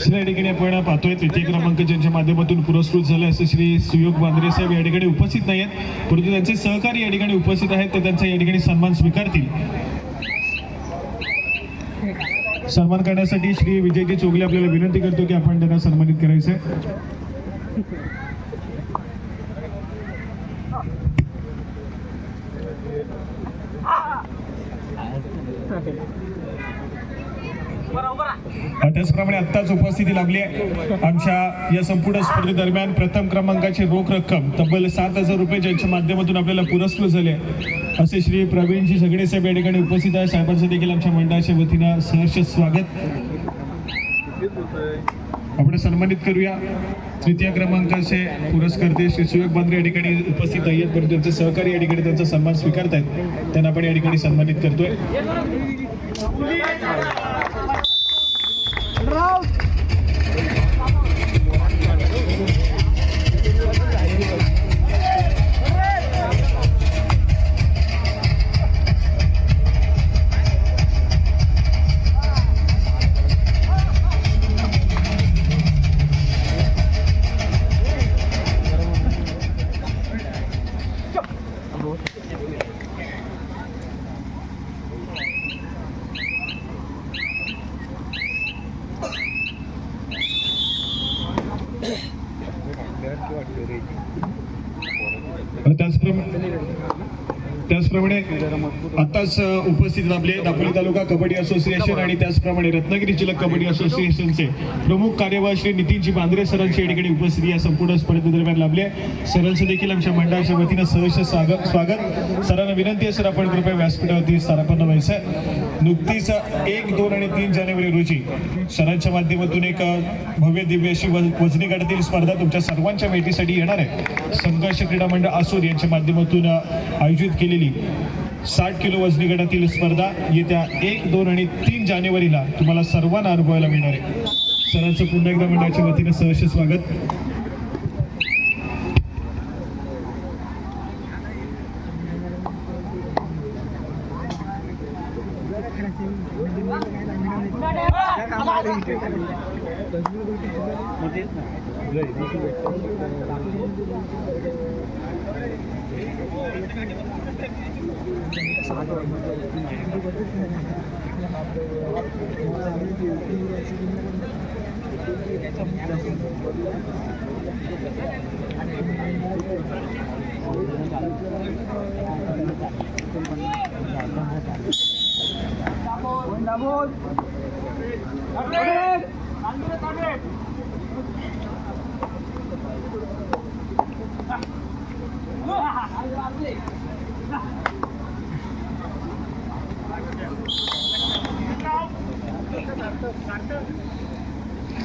या ठिकाणी आपण पाहतोय तृतीय क्रमांक ज्यांच्या माध्यमातून पुरस्कृत झाले असे श्री सुयोग बांद्रे साहेब या ठिकाणी उपस्थित नाही आहेत, परंतु त्यांचे सहकारी या ठिकाणी उपस्थित आहेत, ते त्यांचा या ठिकाणी सन्मान स्वीकारतील। सन्मान करण्यासाठी श्री विजयजी चोगले आपल्याला विनंती करतो की आपण त्यांना सन्मानित करायचे। त्याचप्रमाणे आत्ताच उपस्थिती लाभली आहे आमच्या या संपूर्ण स्पर्धेदरम्यान प्रथम क्रमांकाची रोख रक्कम तब्बल 7,000 रुपये ज्यांच्या माध्यमातून आपल्याला पुरस्कृत झाले असे श्री प्रवीणजी झगडे साहेब या ठिकाणी उपस्थित आहे। साहेबांचं देखील आमच्या मंडळाच्या वतीनं सहर्ष स्वागत। आपण सन्मानित करूया तृतीय क्रमांकाचे पुरस्कर्ते श्री सुयोग बांद्रे या ठिकाणी उपस्थित आहेत, परंतु त्यांचे सहकारी या ठिकाणी त्यांचा सन्मान स्वीकारत आहेत, त्यांना आपण या ठिकाणी सन्मानित करतोय। त्याचप्रमाणे आताच उपस्थित लाभले दापोली तालुका कबड्डी असोसिएशन आणि त्याचप्रमाणे रत्नागिरी जिल्हा कबड्डी असोसिएशनचे प्रमुख कार्यवाह श्री नितीनजी बांद्रे सरांची या ठिकाणी उपस्थिती या संपूर्ण स्पर्धेदरम्यान लाभली आहे। सरांचं देखील आमच्या मंडळाच्या वतीनं सहर्ष स्वागत। सरांना विनंती आहे सर आपण कृपया व्यासपीठावरती स्थानापन्न व्हायचं। नुकतीच 1, 2 आणि 3 जानेवारी रोजी सरांच्या माध्यमातून एक भव्य दिव्य अशी वजनी गटातील स्पर्धा तुमच्या सर्वांच्या भेटीसाठी येणार आहे। संघर्ष क्रीडा मंडळ आसूर यांच्या माध्यमातून आयोजित केलेली 60 किलो वजनी गटातील स्पर्धा येत्या 1, 2 आणि 3 जानेवारीला तुम्हाला सर्वांना अनुभवायला मिळणार आहे। सरांचं पुन्हा एकदा मंडळाच्या वतीनं सहर्ष स्वागत।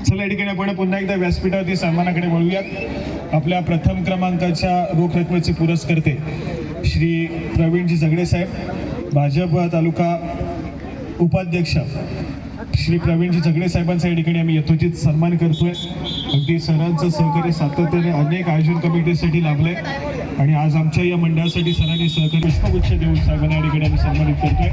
चला या ठिकाणी आपण पुन्हा एकदा व्यासपीठावरती सन्मानाकडे वळूयात। आपल्या प्रथम क्रमांकाच्या रोख रकमेचे पुरस्कर्ते श्री प्रवीणजी झगडे साहेब, भाजप तालुका उपाध्यक्ष श्री प्रवीणजी झगडे साहेबांचा या ठिकाणी आम्ही यथोचित सन्मान करतोय। अगदी सरांचं सहकार्य सातत्याने अनेक आयोजन कमिटीसाठी लाभलंय आणि आज आमच्या या मंडळासाठी सरांनी सहकार्य पुष्पगुच्छ देऊन साहेबांना या ठिकाणी आम्ही सन्मानित करतोय।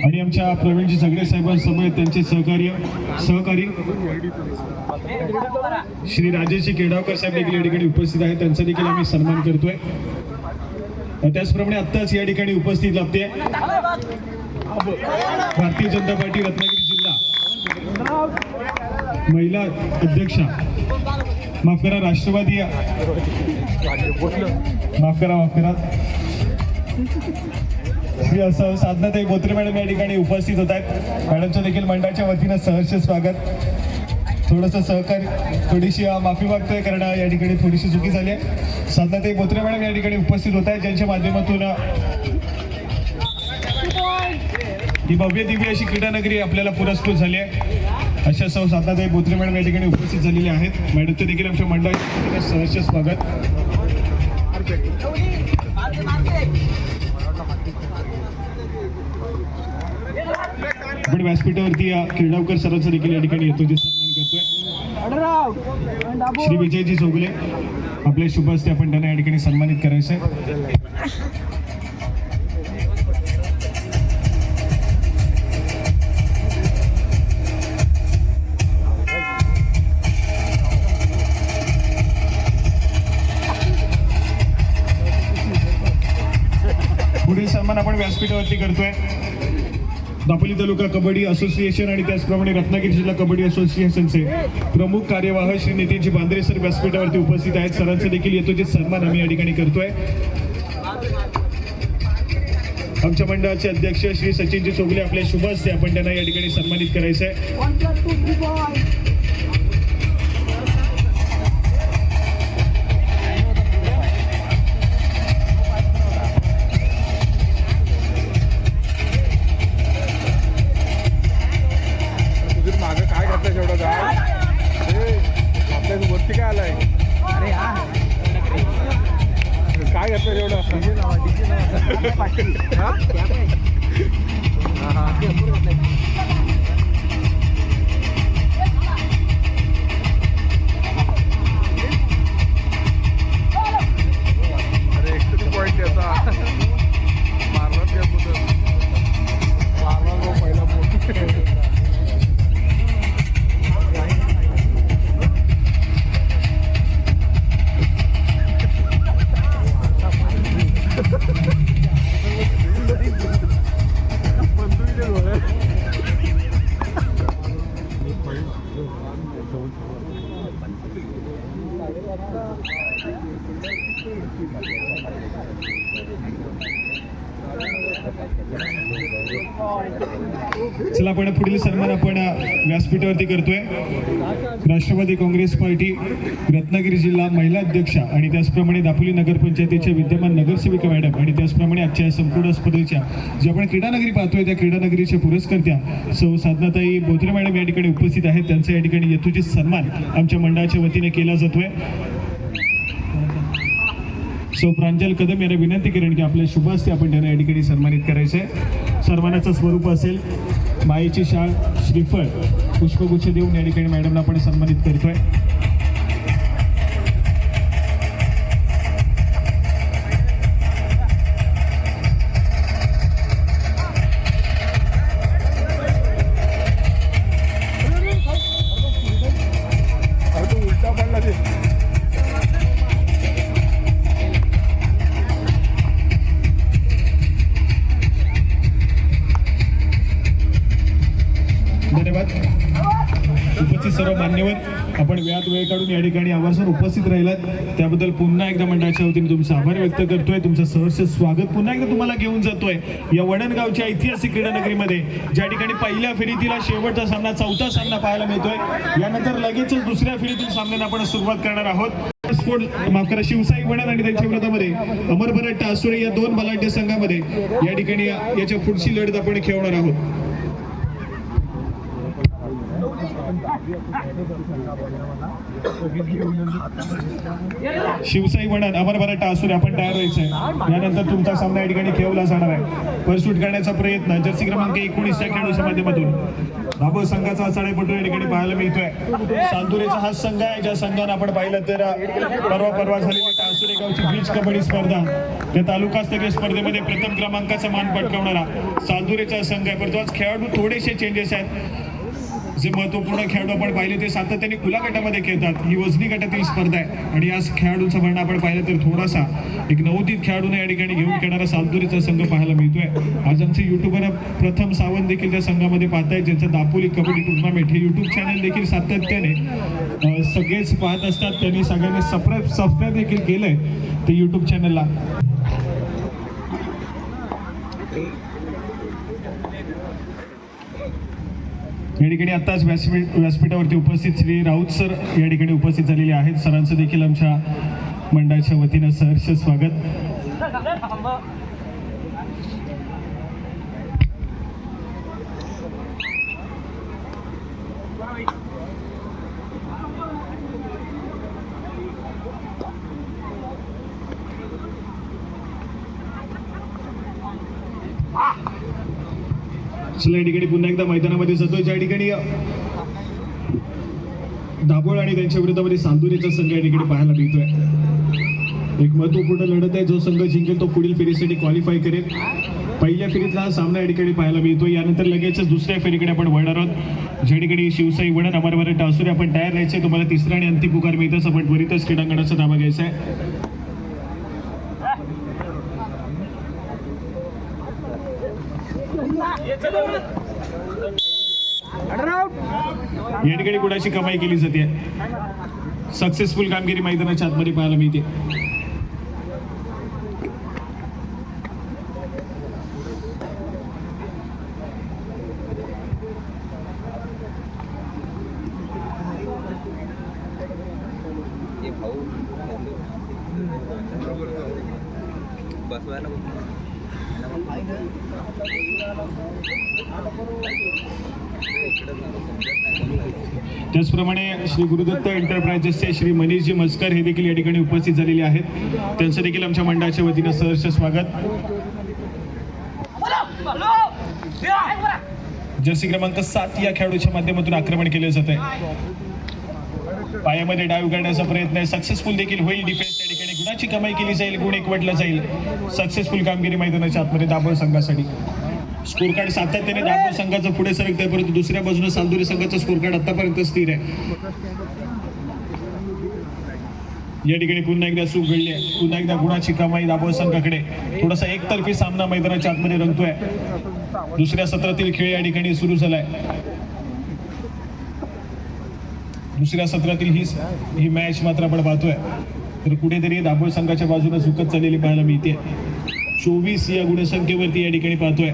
आणि आमच्या प्रवीणजी झगडे साहेबांसमोर त्यांचे सहकारी श्री राजेशजी केडावकर साहेब देखील या ठिकाणी उपस्थित आहेत, त्यांचा देखील आम्ही सन्मान करतोय। त्याचप्रमाणे आत्ताच या ठिकाणी उपस्थित लाभते भारतीय जनता पार्टी रत्नागिरी जिल्हा महिला अध्यक्षा, माफ करा राष्ट्रवादी, माफ करा श्री असं साधनाताई बोत्रे मॅडम या ठिकाणी उपस्थित होत आहेत। मॅडमचं देखील मंडळाच्या वतीनं सहर्ष स्वागत। थोडंसं सहकार्य, थोडीशी माफी मागतोय कारण या ठिकाणी थोडीशी चुकी झाली आहे. साधनाताई बोत्रे मॅडम या ठिकाणी उपस्थित होत आहेत, ज्यांच्या माध्यमातून ही भव्य दिव्य अशी क्रीडानगरी आपल्याला पुरस्कृत झाली आहे. अशा सौ साधनाताई बोत्रे मॅडम या ठिकाणी उपस्थित झालेले आहेत. मॅडमचं देखील आमच्या मंडळाचे सहर्ष स्वागत. आपण व्यासपीठावरती क्रीडावकर सरांचा देखील या ठिकाणी येतो, जे सन्मान करतोय. श्री विजयजी चौगुले आपले शुभ हस्ते आपण त्यांना या ठिकाणी सन्मानित करायचं आहे. पुढील सन्मान आपण व्यासपीठावरती करतोय. दापोली तालुका कबड्डी असोसिएशन आणि त्याचप्रमाणे रत्नागिरी जिल्हा कबड्डी असोसिएशनचे प्रमुख कार्यवाह श्री नितीनजी बांद्रे सर व्यासपीठावरती उपस्थित आहेत. सरांचे देखील येतो जे सन्मान आम्ही या ठिकाणी करतोय. आमच्या मंडळाचे अध्यक्ष श्री सचिनजी चोगले आपल्या शुभ हस्ते आपण त्यांना या ठिकाणी सन्मानित करायचं आहे. वरती काय आलाय? अरे काय घेतलं एवढं? अरे एक पॉईंट याचा मारला पहिला बोट. चला आपण पुढील सन्मान आपण व्यासपीठावरती करतोय. राष्ट्रवादी काँग्रेस पार्टी रत्नागिरी जिल्हा महिला अध्यक्षा आणि त्याचप्रमाणे दापोली नगरपंचायतीच्या विद्यमान नगरसेविका मॅडम आणि त्याचप्रमाणे आजच्या संपूर्ण स्पर्धेच्या जे आपण क्रीडानगरी पाहतोय त्या क्रीडानगरीच्या पुरस्कर्त्या सौ साधनाताई बोत्रे मॅडम या ठिकाणी उपस्थित आहेत. त्यांचा या ठिकाणी यथोचित सन्मान आमच्या मंडळाच्या वतीने केला जातोय. सौ प्रांजल कदम यांना विनंती करेन की आपल्या शुभ हस्ते आपण त्यांना या ठिकाणी सन्मानित करायचं आहे. सन्मानाचं स्वरूप असेल माईची शाळ, श्रीफळ, पुष्पगुच्छ देऊन या ठिकाणी मॅडमला आपण सन्मानित करतोय. उलटा पडला ते. धन्यवाद. उपस्थित सर्व मान्यवर, आपण वेळ काढून या ठिकाणी आवर्जून उपस्थित राहिलात त्याबद्दल पुन्हा एकदा मंडळाच्या वतीने तुमचा आभार व्यक्त करतोय. तुमचं सहर्ष स्वागत पुन्हा एकदा तुम्हाला घेऊन जातोय या वडणगावच्या ऐतिहासिक क्रीडानगरीमध्ये, ज्या ठिकाणी पहिल्या फेरीतीला शेवटचा सामना, चौथा सामना पाहायला मिळतोय. यानंतर लगेचच दुसऱ्या फेरीतील सामन्यांना आपण सुरुवात करणार आहोत. माफ करा, शिवसाई वडण आणि त्यांच्या विरोधामध्ये अमर भरत टासुरे या दोन बलाढ्य संघामध्ये या ठिकाणी याच्या पुढची लढत आपण खेळणार आहोत. शिवसाई वडण अमर भरत टासुरे आपण तयार व्हायचंय. यानंतर तुमचा सामना या ठिकाणी खेळवला जाणार आहे. परशूट करण्याचा प्रयत्न जर्सी क्रमांक 19 या खेळाडूच्या माध्यमातून दाभोळ संघाचा चढाईपटू या ठिकाणी पाहायला मिळतोय. चांदुरेचा हा संघ आहे, ज्या संघानं आपण पाहिलं तर परवा झालेली टासुरे गावची बीच कबड्डी स्पर्धा त्या तालुकास्तरीय स्पर्धेमध्ये प्रथम क्रमांकाचा मान पटकावणारा चांदुरेचा संघ आहे. परंतु आज खेळाडू थोडेसे चेंजेस आहेत. जे महत्वपूर्ण खेळाडू आपण पाहिले ते सातत्याने खुल्या गटामध्ये खेळतात. ही वजनी गटातील स्पर्धा आहे आणि या खेळाडूंचं म्हणणं आपण पाहिलं तर थोडासा एक नवोदित खेळाडूने या ठिकाणी घेऊन खेळणारा सालदुरीचा संघ पाहायला मिळतोय. आज आमचे युट्यूबर प्रथम सावंत देखील त्या संघामध्ये पाहतायत, ज्यांचं दापोली कबड्डी टुर्नामेंट हे युट्यूब चॅनल देखील सातत्याने सगळेच पाहत असतात. त्यांनी सगळ्यांनी सबस्क्राईब देखील केलंय ते युट्यूब चॅनलला. या ठिकाणी आत्ताच व्यासपीठावरती उपस्थित श्री राऊत सर या ठिकाणी उपस्थित झालेले आहेत. सरांचं देखील आमच्या मंडळाच्या वतीनं सहर्ष स्वागत. चला या ठिकाणी पुन्हा एकदा मैदानामध्ये जातोय. ज्या ठिकाणी दाभोळ आणि त्यांच्या विरोधामध्ये चांदुरीचा संघ या ठिकाणी पाहायला मिळतोय. एक महत्वपूर्ण लढत आहे. जो संघ जिंकेल तो पुढील फेरीसाठी क्वालिफाय करेल. पहिल्या फेरीतला हा सामना या ठिकाणी पाहायला मिळतो. यानंतर लगेचच दुसऱ्या फेरीकडे आपण वळणार आहोत. ज्या ठिकाणी शिवसाई वडण अमरवर टासुरे आपण तयार राहायचे. तुम्हाला तिसरा आणि अंतिम पुकार मिळतच आपण त्वरितच क्रीडांगणाचा ताबा घ्यायचा आहे. या ठिकाणी गुणाची कमाई केली जाते. सक्सेसफुल कामगिरी मैदानाच्या आतमध्ये पाहायला मिळते. त्याचप्रमाणे श्री गुरुदत्त एंटरप्राइजेसचे श्री मनीषजी मस्कर हे देखील या ठिकाणी उपस्थित झालेले आहेत. त्यांचं देखील आमच्या मंडळाच्या वतीनं सहर्ष स्वागत. जर्सी क्रमांक 7 या खेळाडूच्या माध्यमातून आक्रमण केले जात आहे. पायामध्ये डाव करण्याचा प्रयत्न आहे. सक्सेसफुल देखील होईल. डिफेन्स त्या ठिकाणी गुणाची कमाई केली जाईल. गुण एकवटला जाईल. सक्सेसफुल कामगिरी मैदानाच्या आतमध्ये दाभोळ संघासाठी. स्कोर कार्ड सातत्याने दाभोळ संघाचं पुढे सरकत आहे, परंतु दुसऱ्या बाजूने चांदुरी संघाचा स्कोर कार्ड आतापर्यंत स्थिर आहे. या ठिकाणी पुन्हा एकदा चूक घडली आहे. पुन्हा एकदा गुणाची कमाई दाभोळ संघाकडे. थोडासा एकतर्फी सामना मैदानाच्या आतमध्ये रंगतोय. दुसऱ्या सत्रातील खेळ या ठिकाणी सुरू झालाय. दुसऱ्या सत्रातील ही मॅच मात्र आपण पाहतोय तर कुठेतरी दाभोळ संघाच्या बाजूने झुकत चाललेली पाहायला मिळते. 24 या गुणसंख्येवरती या ठिकाणी पाहतोय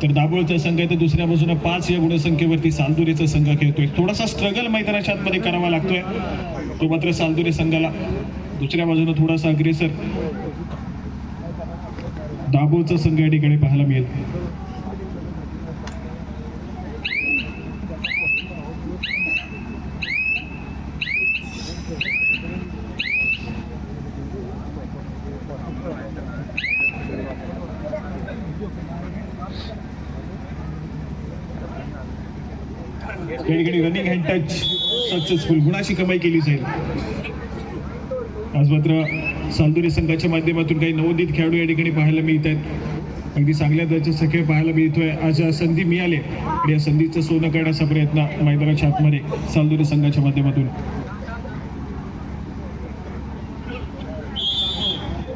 तर दाभोळचा संघ आहे. तर दुसऱ्या बाजूने 5 या गुणसंख्येवरती सालदुरीचा संघ खेळतोय. थोडासा स्ट्रगल मैदानाच्या आतमध्ये करावा लागतोय. तो मात्र सालदुरी संघाला. दुसऱ्या बाजूने थोडासा अग्रेसर दाभोळचा संघ या ठिकाणी पाहायला मिळेल. या ठिकाणी रनिंग हँड टच सक्सेसफुल. गुणाची कमाई केली जाईल. आज मात्र सालदुरी संघाच्या माध्यमातून काही नवोदित खेळाडू या ठिकाणी पाहायला मिळत आहेत. अगदी चांगल्या दर्जाचा खेळ पाहायला मिळतोय. आज संधी मिळाली आणि या संधीचं सोनं करण्याचा प्रयत्न मैदानाच्या आतमध्ये सालदुरी संघाच्या माध्यमातून.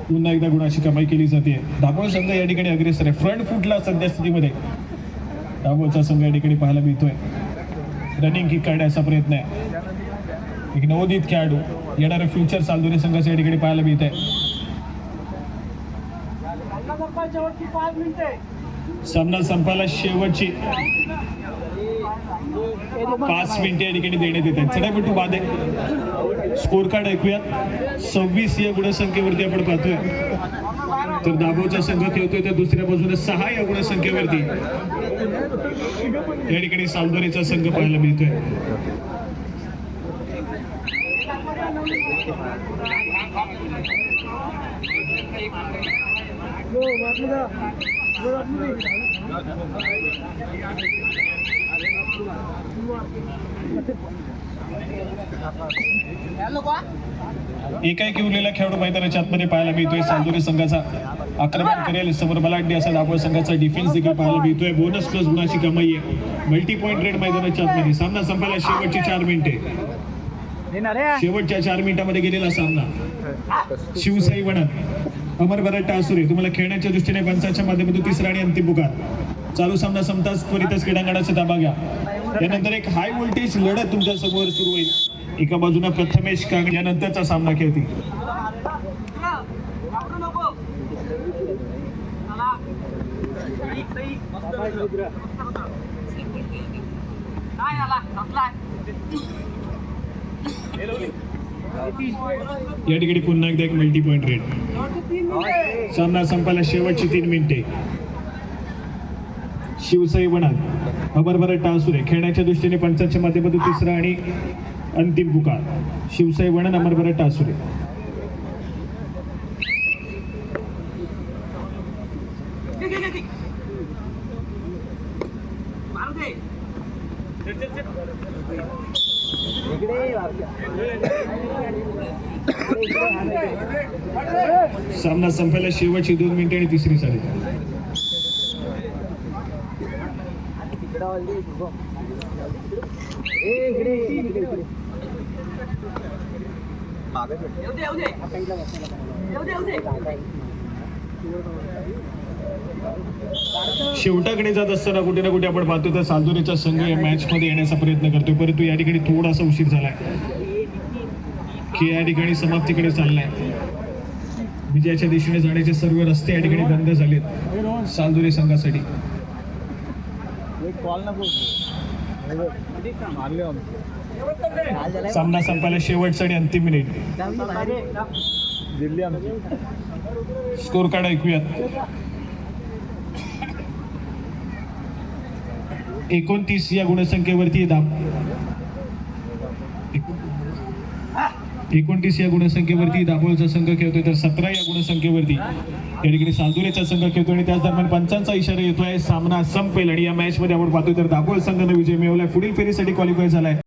पुन्हा एकदा गुणाची कमाई केली जाते. दाभोळ संघ या ठिकाणी अग्रेसर आहे. फ्रंट फुटला सध्या स्थितीमध्ये दाभोळचा संघ या ठिकाणी पाहायला मिळतोय. रनिंग किक करण्याचा प्रयत्न आहे. एक नवोदित खेळाडू येणारं फ्युचर सालदुरी संघाच्या या ठिकाणी पाहायला मिळत आहे. सामना संपायला शेवटची 5 मिनिटे या ठिकाणी देण्यात येत आहेत. चढाईपटू बाद आहे. स्कोर कार्ड ऐकूयात. 26 या गुणसंख्येवरती आपण पाहतोय तर दाभोळचा संघ खेळतोय. तर दुसऱ्या बाजूने 6 या गुणसंख्येवरती या ठिकाणी सालदुरीचा संघ पाहायला मिळतोय. एकाएकी उरलेला खेळाडू मैदानाच्या आतमध्ये पाहायला मिळतोय. सालदुरी संघाचा आक्रमण करेल समोर बलाढ्य असा दाभोळ संघाचा डिफेन्स देखील पाहायला मिळतोय. बोनस प्लस गुणाची कमाई आहे. मल्टी पॉइंट रेड मैदानाच्या आतमध्ये. सामना संपायला शेवटची 4 मिनिटे. शेवटच्या 4 मिनिटांमध्ये गेलेला सामना. शिवसाई वडण अमर बराट टासुरे. तुम्हाला खेळण्याच्या दृष्टीने पंचांच्या माध्यमातून तिसरा आणि अंतिम पुकार. चालू सामना संपताच त्वरितच क्रीडांगणाचा ताबा घ्या. त्यानंतर एक हाय व्होल्टेज लढत तुमच्या समोर सुरू होईल. एका बाजूला प्रथमेश कांग यानंतरचा सामना खेळतील. या ठिकाणी पुन्हा एकदा एक मल्टी पॉइंट रेड. सामना संपायला शेवटची 3 मिनिटे. शिवसाई वनात अबरबरा टाळसुरे खेळण्याच्या दृष्टीने पंचांच्या माध्यमातून तिसरा आणि अंतिम पुकार. शिवसाई वनात अमरबरा टाळसुरे. सामना संपायला शेवटची 2 मिनिटे आणि तिसरी साडी. शेवटाकडे जात असताना कुठे ना कुठे आपण पाहतो तर सालदुरेचा संघ या मॅच मध्ये येण्याचा प्रयत्न करतोय, परंतु या ठिकाणी थोडासा उशीर झालाय की या ठिकाणी समाप्तीकडे चाललाय. विजयाच्या दिशेने जाण्याचे सर्व रस्ते या ठिकाणी बंद झालेत सालदुरे संघासाठी. सामना संपायला शेवटचा आणि अंतिम मिनिट. स्कोर कार्ड ऐकूयात. 29 या गुणसंख्येवरती 29 या गुणसंख्येवरती दाभोळचा संघ खेळतोय, तर 17 या गुणसंख्येवरती या ठिकाणी सालदुरेचा संघ खेळतोय. आणि त्याच दरम्यान पंचांचा इशारा येतोय सामना संपेल. आणि या मॅच मध्ये आपण पाहतोय तर दाभोळ संघाने विजय मिळवलाय, पुढील फेरीसाठी क्वालिफाय झालाय.